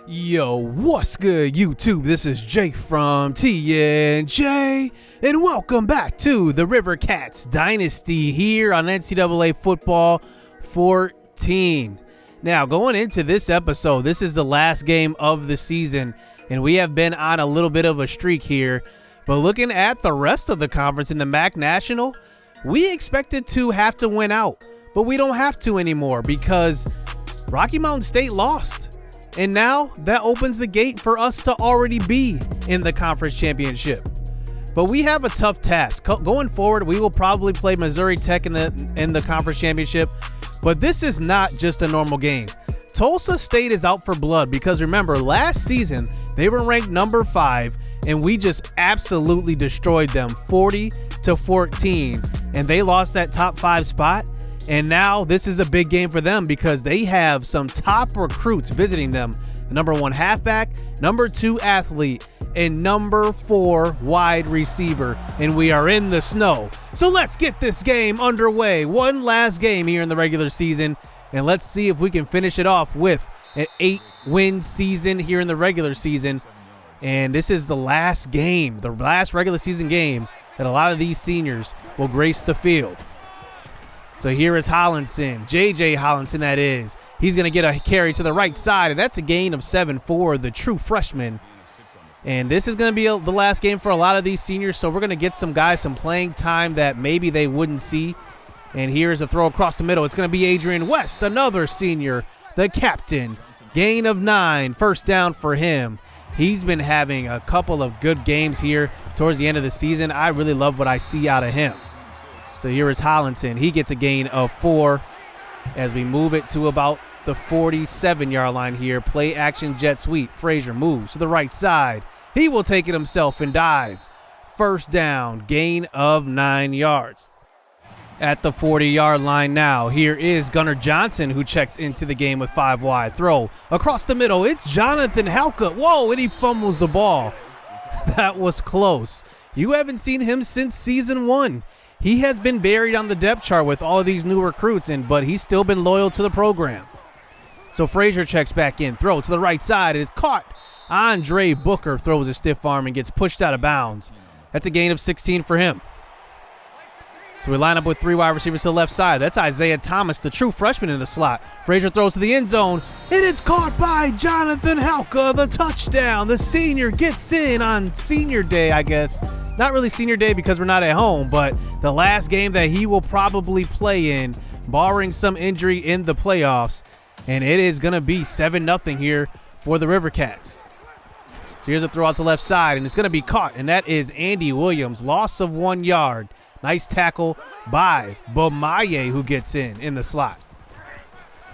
Yo, what's good, YouTube? This is Jay from TNJ, and welcome back to the Rivercats Dynasty here on NCAA Football 14. Now, going into this episode, this is the last game of the season, and we have been on a little bit of a streak here. But looking at the rest of the conference in the MAC National, we expected to have to win out, but we don't have to anymore because Rocky Mountain State lost. And now that opens the gate for us to already be in the conference championship. But we have a tough task. Going forward, we will probably play Missouri Tech in the conference championship. But this is not just a normal game. Tulsa State is out for blood because remember, last season, they were ranked number 5 and we just absolutely destroyed them 40-14. And they lost that top 5 spot. And now this is a big game for them because they have some top recruits visiting them. The number 1 halfback, number 2 athlete, and number 4 wide receiver. And we are in the snow. So let's get this game underway. One last game here in the regular season. And let's see if we can finish it off with an 8-win season here in the regular season. And this is the last game, the last regular season game that a lot of these seniors will grace the field. So here is Hollinson, J.J. Hollinson that is. He's going to get a carry to the right side, and that's a gain of 7 for the true freshman. And this is going to be the last game for a lot of these seniors, so we're going to get some guys some playing time that maybe they wouldn't see. And here's a throw across the middle. It's going to be Adrian West, another senior, the captain. Gain of 9, first down for him. He's been having a couple of good games here towards the end of the season. I really love what I see out of him. So here is Hollinson. He gets a gain of 4 as we move it to about the 47-yard line here. Play action jet sweep. Frazier moves to the right side. He will take it himself and dive. First down, gain of 9 yards. At the 40-yard line now, here is Gunnar Johnson who checks into the game with 5 wide. Throw across the middle. It's Jonathan Halka. Whoa, and he fumbles the ball. That was close. You haven't seen him since season 1. He has been buried on the depth chart with all of these new recruits, but he's still been loyal to the program. So Frazier checks back in. Throw to the right side. It is caught. Andre Booker throws a stiff arm and gets pushed out of bounds. That's a gain of 16 for him. So we line up with 3 wide receivers to the left side. That's Isaiah Thomas, the true freshman in the slot. Frazier throws to the end zone, and it's caught by Jonathan Halka, the touchdown. The senior gets in on senior day, I guess. Not really senior day because we're not at home, but the last game that he will probably play in, barring some injury in the playoffs. And it is going to be 7-0 here for the Rivercats. So here's a throw out to left side, and it's going to be caught, and that is Andy Williams. Loss of 1 yard. Nice tackle by Bomaye, who gets in the slot.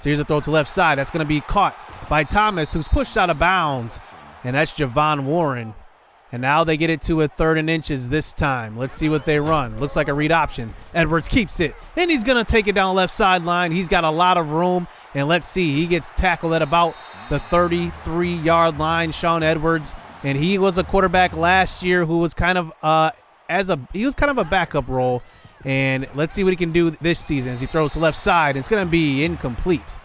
So here's a throw to left side. That's going to be caught by Thomas, who's pushed out of bounds. And that's Javon Warren. And now they get it to a 3rd and inches this time. Let's see what they run. Looks like a read option. Edwards keeps it, and he's going to take it down the left sideline. He's got a lot of room. And let's see, he gets tackled at about the 33-yard line, Sean Edwards. And he was a quarterback last year who was kind of a backup role, and let's see what he can do this season as he throws to left side. It's going to be incomplete,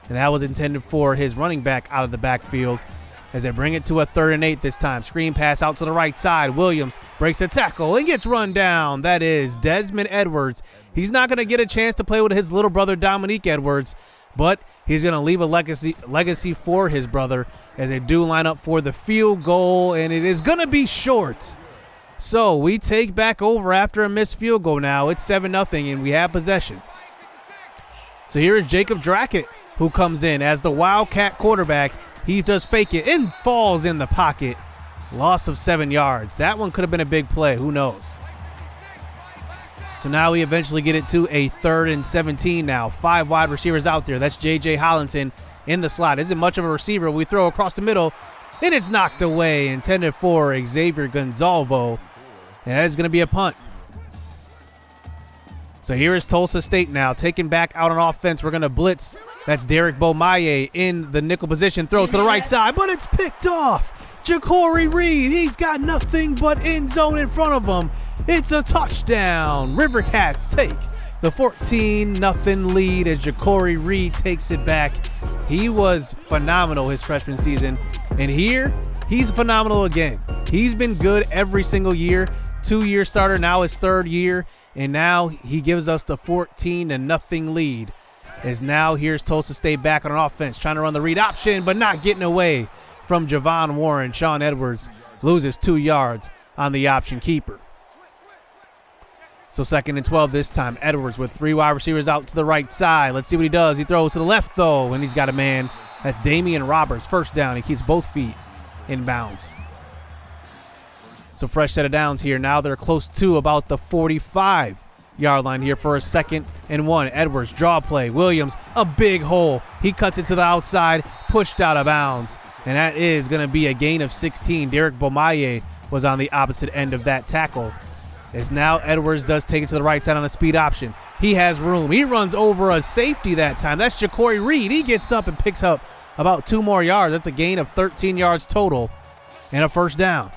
and that was intended for his running back out of the backfield as they bring it to a 3rd and 8 this time. Screen pass out to the right side. Williams breaks a tackle and gets run down. That is Desmond Edwards. He's not going to get a chance to play with his little brother Dominique Edwards, but he's going to leave a legacy for his brother as they do line up for the field goal, and it is going to be short. So we take back over after a missed field goal now. It's 7-0, and we have possession. So here is Jacob Drackett, who comes in as the Wildcat quarterback. He does fake it and falls in the pocket. Loss of 7 yards. That one could have been a big play. Who knows? So now we eventually get it to a 3rd and 17 now. 5 wide receivers out there. That's J.J. Hollinson in the slot. Isn't much of a receiver. We throw across the middle, and it's knocked away. Intended for Xavier Gonzalvo. And that is going to be a punt. So here is Tulsa State now, taking back out on offense. We're going to blitz. That's Derek Bomaye in the nickel position. Throw to the right side, but it's picked off. Ja'Cory Reed, he's got nothing but end zone in front of him. It's a touchdown. Rivercats take the 14-0 lead as Ja'Cory Reed takes it back. He was phenomenal his freshman season, and here he's phenomenal again. He's been good every single year. 2-year starter, now his 3rd year, and now he gives us the 14-0 lead. As now here's Tulsa State back on offense, trying to run the read option, but not getting away from Javon Warren. Sean Edwards loses 2 yards on the option keeper. So 2nd and 12 this time. Edwards with 3 wide receivers out to the right side. Let's see what he does. He throws to the left, though, and he's got a man. That's Damian Roberts. First down. He keeps both feet in bounds. So fresh set of downs here. Now they're close to about the 45-yard line here for a 2nd and 1. Edwards, draw play. Williams, a big hole. He cuts it to the outside, pushed out of bounds. And that is going to be a gain of 16. Derek Bomaye was on the opposite end of that tackle. As now Edwards does take it to the right side on a speed option. He has room. He runs over a safety that time. That's Ja'Cory Reed. He gets up and picks up about 2 more yards. That's a gain of 13 yards total and a first down.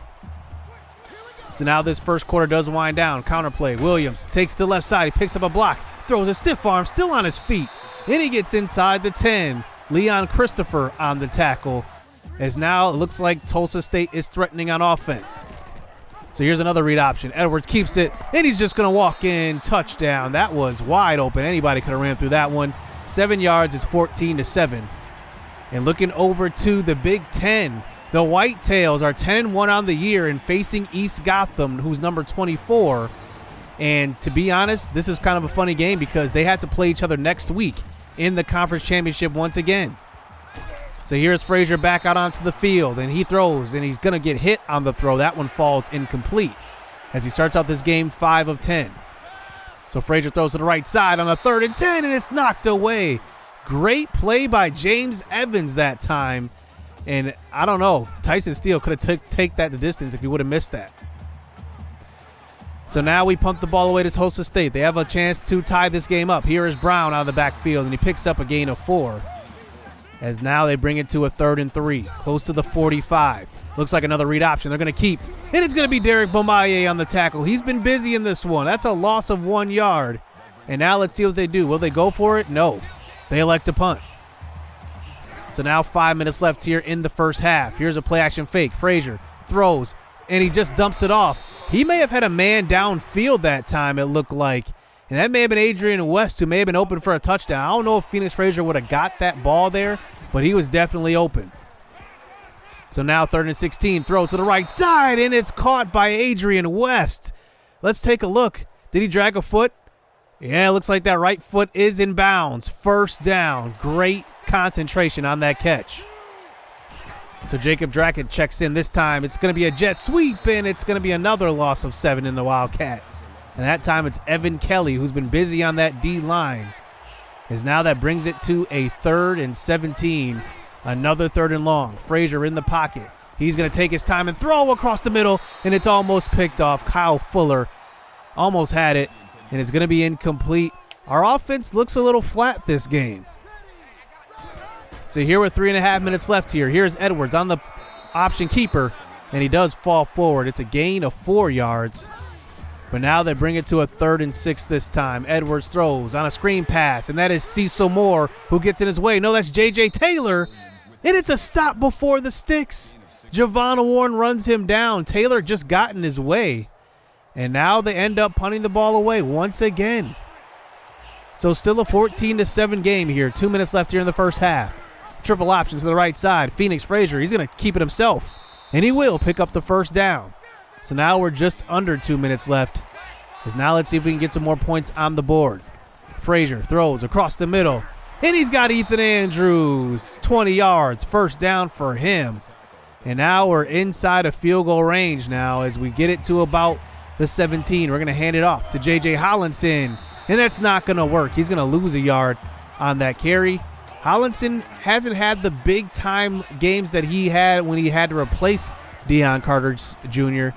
So now this first quarter does wind down. Counterplay. Williams takes to the left side. He picks up a block. Throws a stiff arm. Still on his feet. Then he gets inside the 10. Leon Christopher on the tackle. As now it looks like Tulsa State is threatening on offense. So here's another read option. Edwards keeps it, and he's just going to walk in. Touchdown. That was wide open. Anybody could have ran through that one. 7 yards is 14-7. And looking over to the Big Ten, the Whitetails are 10-1 on the year and facing East Gotham, who's number 24. And to be honest, this is kind of a funny game because they had to play each other next week in the conference championship once again. So here's Frazier back out onto the field, and he throws, and he's going to get hit on the throw. That one falls incomplete as he starts out this game 5 of 10. So Frazier throws to the right side on a 3rd and 10, and it's knocked away. Great play by James Evans that time. And I don't know, Tyson Steele could have taken that the distance if he would have missed that. So now we pump the ball away to Tulsa State. They have a chance to tie this game up. Here is Brown out of the backfield, and he picks up a gain of 4. As now they bring it to a 3rd and 3, close to the 45. Looks like another read option. They're going to keep, and it's going to be Derek Bomaye on the tackle. He's been busy in this one. That's a loss of 1 yard. And now let's see what they do. Will they go for it? No. They elect to punt. So now 5 minutes left here in the first half. Here's a play-action fake. Frazier throws, and he just dumps it off. He may have had a man downfield that time, it looked like. And that may have been Adrian West, who may have been open for a touchdown. I don't know if Phoenix Frazier would have got that ball there, but he was definitely open. So now 3rd and 16, throw to the right side, and it's caught by Adrian West. Let's take a look. Did he drag a foot? Yeah, it looks like that right foot is in bounds. First down. Great concentration on that catch. So Jacob Drackett checks in this time. It's going to be a jet sweep, and it's going to be another loss of 7 in the Wildcat. And that time it's Evan Kelly who's been busy on that D-line. As now that brings it to a 3rd and 17. Another 3rd and long. Frazier in the pocket. He's going to take his time and throw across the middle, and it's almost picked off. Kyle Fuller almost had it, and it's going to be incomplete. Our offense looks a little flat this game. So here with 3.5 minutes left here. Here's Edwards on the option keeper, and he does fall forward. It's a gain of 4 yards. But now they bring it to a 3rd and 6 this time. Edwards throws on a screen pass, and that is Cecil Moore who gets in his way. No, that's J.J. Taylor, and it's a stop before the sticks. Javon Warren runs him down. Taylor just got in his way, and now they end up punting the ball away once again. So still a 14-7 game here. 2 minutes left here in the first half. Triple option to the right side. Phoenix Frazier, he's going to keep it himself, and he will pick up the first down. So now we're just under 2 minutes left. As now let's see if we can get some more points on the board. Frazier throws across the middle, and he's got Ethan Andrews. 20 yards, first down for him. And now we're inside of field goal range now as we get it to about the 17. We're going to hand it off to J.J. Hollinson, and that's not going to work. He's going to lose a yard on that carry. Hollinson hasn't had the big-time games that he had when he had to replace Deion Carter Jr.,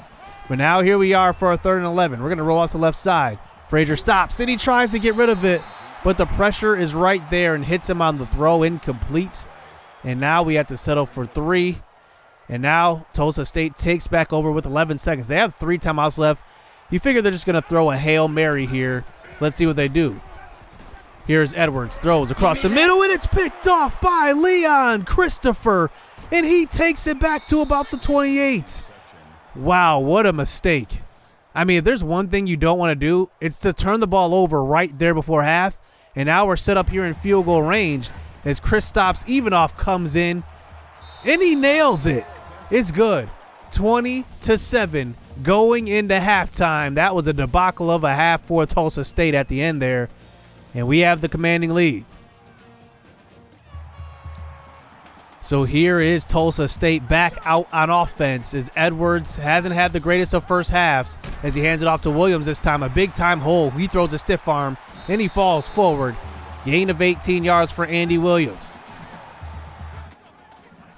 but now here we are for a 3rd and 11. We're going to roll off the left side. Frazier stops, and he tries to get rid of it, but the pressure is right there and hits him on the throw, incomplete. And now we have to settle for 3. And now Tulsa State takes back over with 11 seconds. They have 3 timeouts left. You figure they're just going to throw a Hail Mary here. So let's see what they do. Here's Edwards, throws across the middle, and it's picked off by Leon Christopher, and he takes it back to about the 28. Wow, what a mistake. I mean, if there's one thing you don't want to do, it's to turn the ball over right there before half, and now we're set up here in field goal range as Kristaps Ivanoff comes in, and he nails it. It's good. 20-7 going into halftime. That was a debacle of a half for Tulsa State at the end there. And we have the commanding lead. So here is Tulsa State back out on offense as Edwards hasn't had the greatest of first halves as he hands it off to Williams this time. A big-time hole. He throws a stiff arm, and he falls forward. Gain of 18 yards for Andy Williams.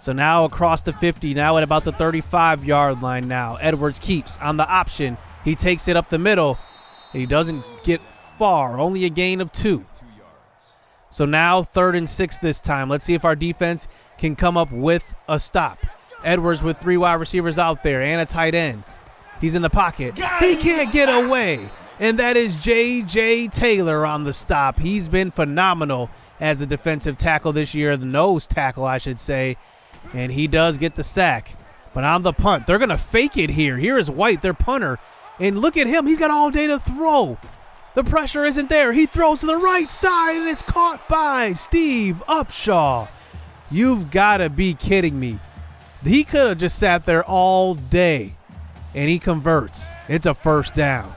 So now across the 50, now at about the 35-yard line now. Edwards keeps on the option. He takes it up the middle, and he doesn't get far, only a gain of 2. So now 3rd and 6 this time. Let's see if our defense can come up with a stop. Edwards with 3 wide receivers out there and a tight end. He's in the pocket. He can't get away. And that is J.J. Taylor on the stop. He's been phenomenal as a defensive tackle this year, the nose tackle, I should say. And he does get the sack. But on the punt, they're going to fake it here. Here is White, their punter. And look at him. He's got all day to throw. The pressure isn't there. He throws to the right side, and it's caught by Steve Upshaw. You've got to be kidding me. He could have just sat there all day, and he converts. It's a first down.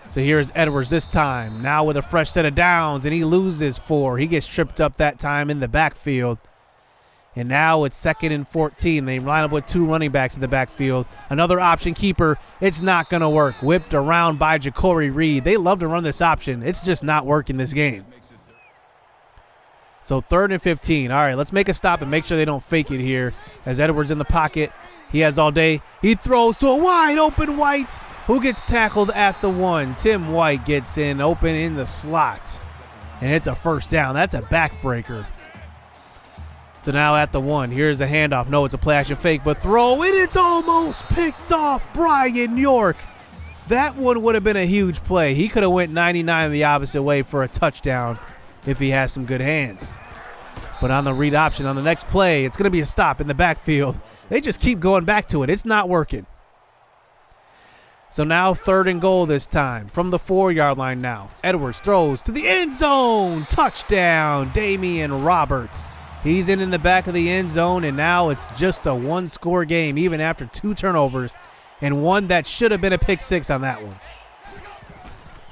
So here's Edwards this time, now with a fresh set of downs, and he loses 4. He gets tripped up that time in the backfield. And now it's 2nd and 14. They line up with 2 running backs in the backfield. Another option keeper. It's not going to work. Whipped around by Ja'Cory Reed. They love to run this option. It's just not working this game. So 3rd and 15. All right, let's make a stop and make sure they don't fake it here. As Edwards in the pocket. He has all day. He throws to a wide open White, who gets tackled at the 1. Tim White gets in open in the slot. And it's a first down. That's a backbreaker. So now at the 1, here's a handoff. No, it's a play action fake, but throw, and it's almost picked off Brian York. That one would have been a huge play. He could have went 99 the opposite way for a touchdown if he has some good hands. But on the read option on the next play, it's going to be a stop in the backfield. They just keep going back to it. It's not working. So now 3rd and goal this time from the 4-yard line now. Edwards throws to the end zone. Touchdown, Damian Roberts. He's in the back of the end zone, and now it's just a 1-score game, even after 2 turnovers, and one that should have been a pick 6 on that one.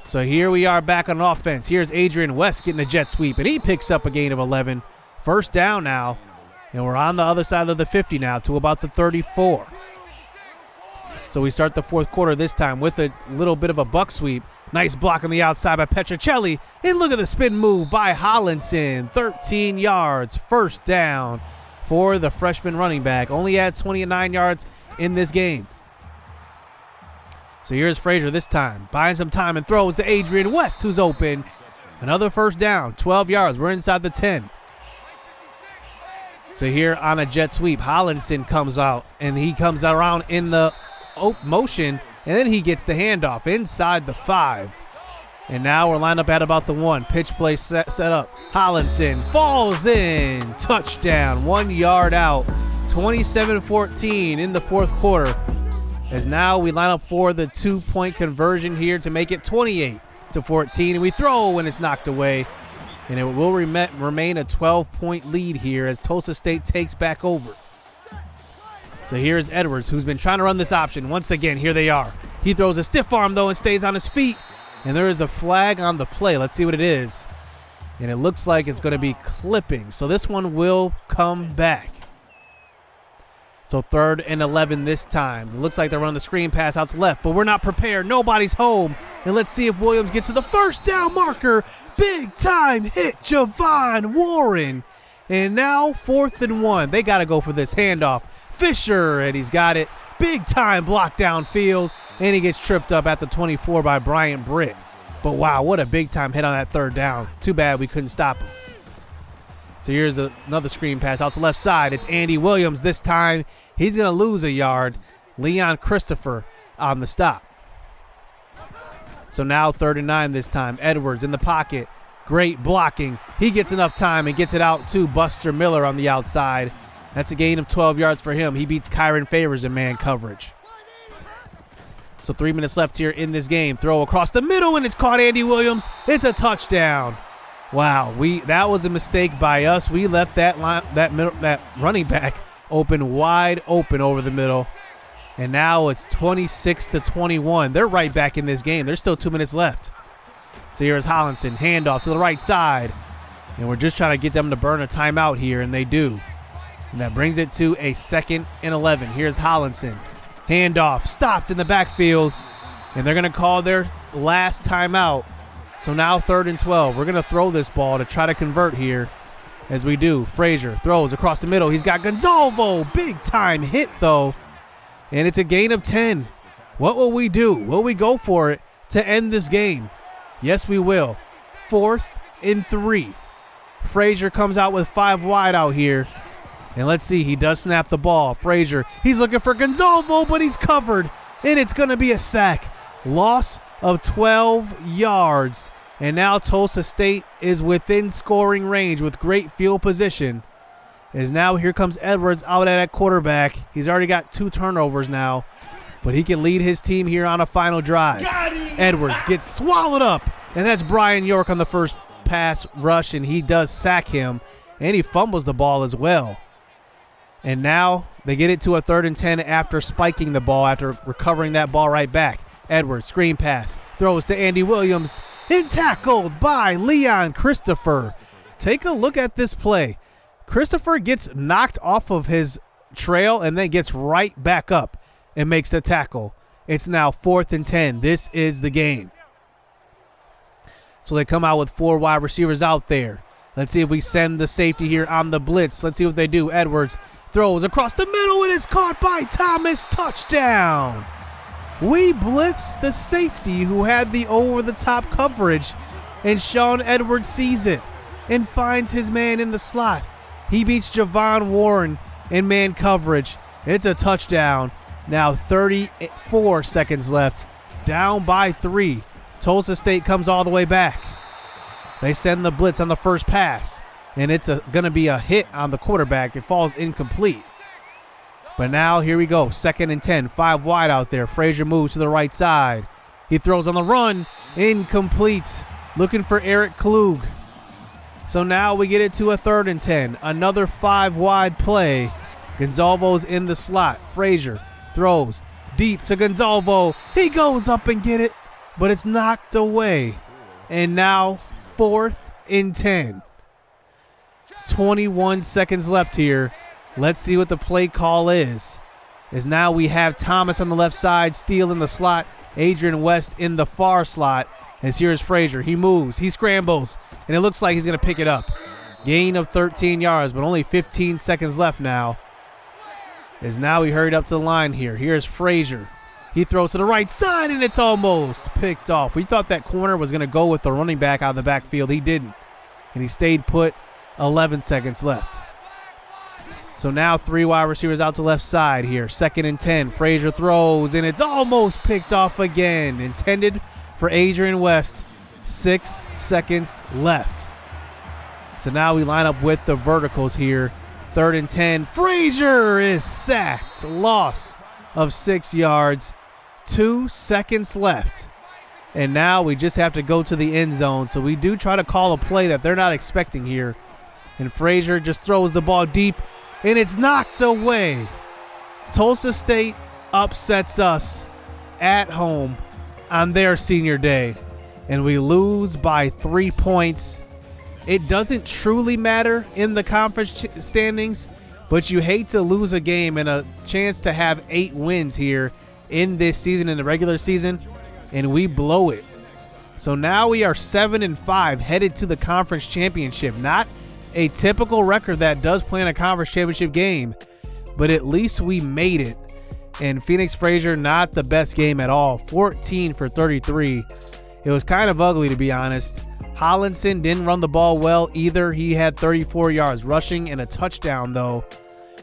So here we are back on offense. Here's Adrian West getting a jet sweep, and he picks up a gain of 11. First down now, and we're on the other side of the 50 now to about the 34. So we start the 4th quarter this time with a little bit of a buck sweep. Nice block on the outside by Petrocelli. And look at the spin move by Hollinson. 13 yards, first down for the freshman running back. Only had 29 yards in this game. So here's Frazier this time. Buying some time and throws to Adrian West, who's open. Another first down, 12 yards. We're inside the 10. So here on a jet sweep, Hollinson comes out, and he comes around in the motion, and then he gets the handoff inside the 5. And now we're lined up at about the 1. Pitch play set up. Hollinson falls in. Touchdown. 1 yard out. 27-14 in the 4th quarter. As now we line up for the 2-point conversion here to make it 28-14. And we throw when it's knocked away. And it will remain a 12-point lead here as Tulsa State takes back over. So here's Edwards, who's been trying to run this option. Once again, here they are. He throws a stiff arm, though, and stays on his feet. And there is a flag on the play. Let's see what it is. And it looks like it's going to be clipping. So this one will come back. So 3rd and 11 this time. It looks like they're running the screen pass out to left, but we're not prepared. Nobody's home. And let's see if Williams gets to the first down marker. Big time hit, Javon Warren. And now 4th and 1. They got to go for this handoff. Fisher, and he's got it. Big time block downfield, and he gets tripped up at the 24 by Bryant Britt. But wow, what a big time hit on that 3rd down. Too bad we couldn't stop him. So here's another screen pass out to left side. It's Andy Williams this time. He's going to lose a yard. Leon Christopher on the stop. So now 3rd and 9 this time. Edwards in the pocket. Great blocking. He gets enough time and gets it out to Buster Miller on the outside. That's a gain of 12 yards for him. He beats Kyron Favors in man coverage. So 3 minutes left here in this game. Throw across the middle, and it's caught Andy Williams. It's a touchdown. Wow, that was a mistake by us. We left that running back wide open over the middle. And now it's 26-21. They're right back in this game. There's still 2 minutes left. So here's Hollinson, handoff to the right side. And we're just trying to get them to burn a timeout here, and they do. And that brings it to a 2nd and 11. Here's Hollinson. Handoff, stopped in the backfield. And they're going to call their last timeout. So now 3rd and 12. We're going to throw this ball to try to convert here. As we do, Frazier throws across the middle. He's got Gonzalvo. Big time hit, though. And it's a gain of 10. What will we do? Will we go for it to end this game? Yes, we will. 4th and 3. Frazier comes out with 5 wide out here. And let's see, he does snap the ball. Frazier, he's looking for Gonzalvo, but he's covered. And it's going to be a sack. Loss of 12 yards. And now Tulsa State is within scoring range with great field position. As now here comes Edwards out at quarterback. He's already got 2 turnovers now, but he can lead his team here on a final drive. Edwards gets swallowed up, and that's Brian York on the first pass rush, and he does sack him, and he fumbles the ball as well. And now they get it to a 3rd and 10 after spiking the ball, after recovering that ball right back. Edwards, screen pass, throws to Andy Williams, and tackled by Leon Christopher. Take a look at this play. Christopher gets knocked off of his trail and then gets right back up and makes the tackle. It's now 4th and 10. This is the game. So they come out with 4 wide receivers out there. Let's see if we send the safety here on the blitz. Let's see what they do. Edwards throws across the middle and is caught by Thomas. Touchdown. We blitzed the safety who had the over-the-top coverage, and Sean Edwards sees it and finds his man in the slot. He beats Javon Warren in man coverage. It's a touchdown. Now 34 seconds left. Down by 3. Tulsa State comes all the way back. They send the blitz on the first pass, and it's going to be a hit on the quarterback. It falls incomplete. But now here we go. 2nd and 10. 5 wide out there. Frazier moves to the right side. He throws on the run. Incomplete. Looking for Eric Klug. So now we get it to a 3rd and 10. Another 5 wide play. Gonzalvo's in the slot. Frazier throws deep to Gonzalvo. He goes up and get it, but it's knocked away. And now 4th and 10. 21 seconds left here. Let's see what the play call is. As now we have Thomas on the left side, Steele in the slot, Adrian West in the far slot. As here's Frazier. He moves, he scrambles, and it looks like he's going to pick it up. Gain of 13 yards, but only 15 seconds left now. As now he hurried up to the line here. Here's Frazier. He throws to the right side, and it's almost picked off. We thought that corner was going to go with the running back out of the backfield. He didn't, and he stayed put. 11 seconds left. So now 3 wide receivers out to left side here. 2nd and 10. Frazier throws, and it's almost picked off again. Intended for Adrian West. 6 seconds left. So now we line up with the verticals here. 3rd and 10. Frazier is sacked. Loss of 6 yards. 2 seconds left. And now we just have to go to the end zone. So we do try to call a play that they're not expecting here. And Frazier just throws the ball deep, and it's knocked away. Tulsa State upsets us at home on their senior day, and we lose by 3 points. It doesn't truly matter in the conference standings, but you hate to lose a game and a chance to have 8 wins here in this season, in the regular season, and we blow it. So now we are 7-5 headed to the conference championship. Not a typical record that does play in a conference championship game, but at least we made it. And Phoenix Frazier, not the best game at all. 14 for 33. It was kind of ugly, to be honest. Hollinson didn't run the ball well either. He had 34 yards rushing and a touchdown, though.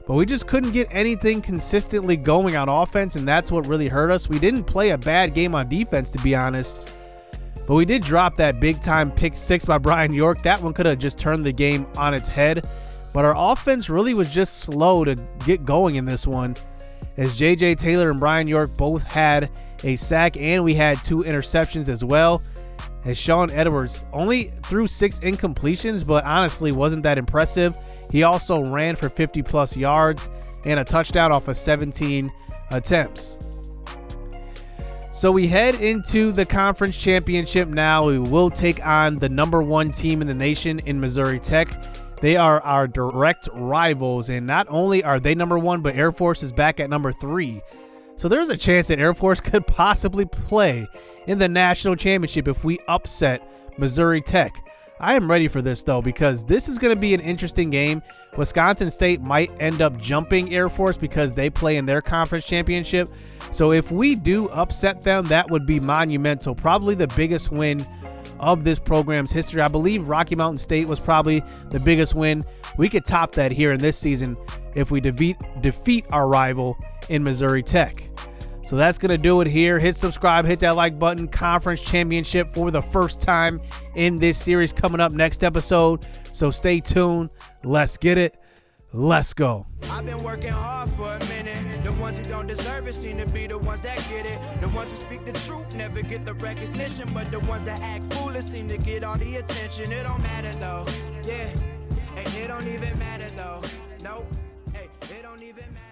But we just couldn't get anything consistently going on offense, and that's what really hurt us. We didn't play a bad game on defense, to be honest. But we did drop that big-time pick 6 by Brian York. That one could have just turned the game on its head. But our offense really was just slow to get going in this one, as J.J. Taylor and Brian York both had a sack, and we had 2 interceptions as well. As Sean Edwards only threw 6 incompletions, but honestly wasn't that impressive. He also ran for 50-plus yards and a touchdown off of 17 attempts. So we head into the conference championship now. We will take on the #1 team in the nation in Missouri Tech. They are our direct rivals, and not only are they #1, but Air Force is back at #3. So there's a chance that Air Force could possibly play in the national championship if we upset Missouri Tech. I am ready for this, though, because this is going to be an interesting game. Wisconsin State might end up jumping Air Force because they play in their conference championship. So if we do upset them, that would be monumental. Probably the biggest win of this program's history. I believe Rocky Mountain State was probably the biggest win. We could top that here in this season if we defeat our rival in Missouri Tech. So that's going to do it here. Hit subscribe, hit that like button. Conference championship for the first time in this series coming up next episode. So stay tuned. Let's get it. Let's go. I've been working hard for a minute. The ones who don't deserve it seem to be the ones that get it. The ones who speak the truth never get the recognition, but the ones that act foolish seem to get all the attention. It don't matter though. Yeah. Hey, it don't even matter though. No. Hey, it don't even matter.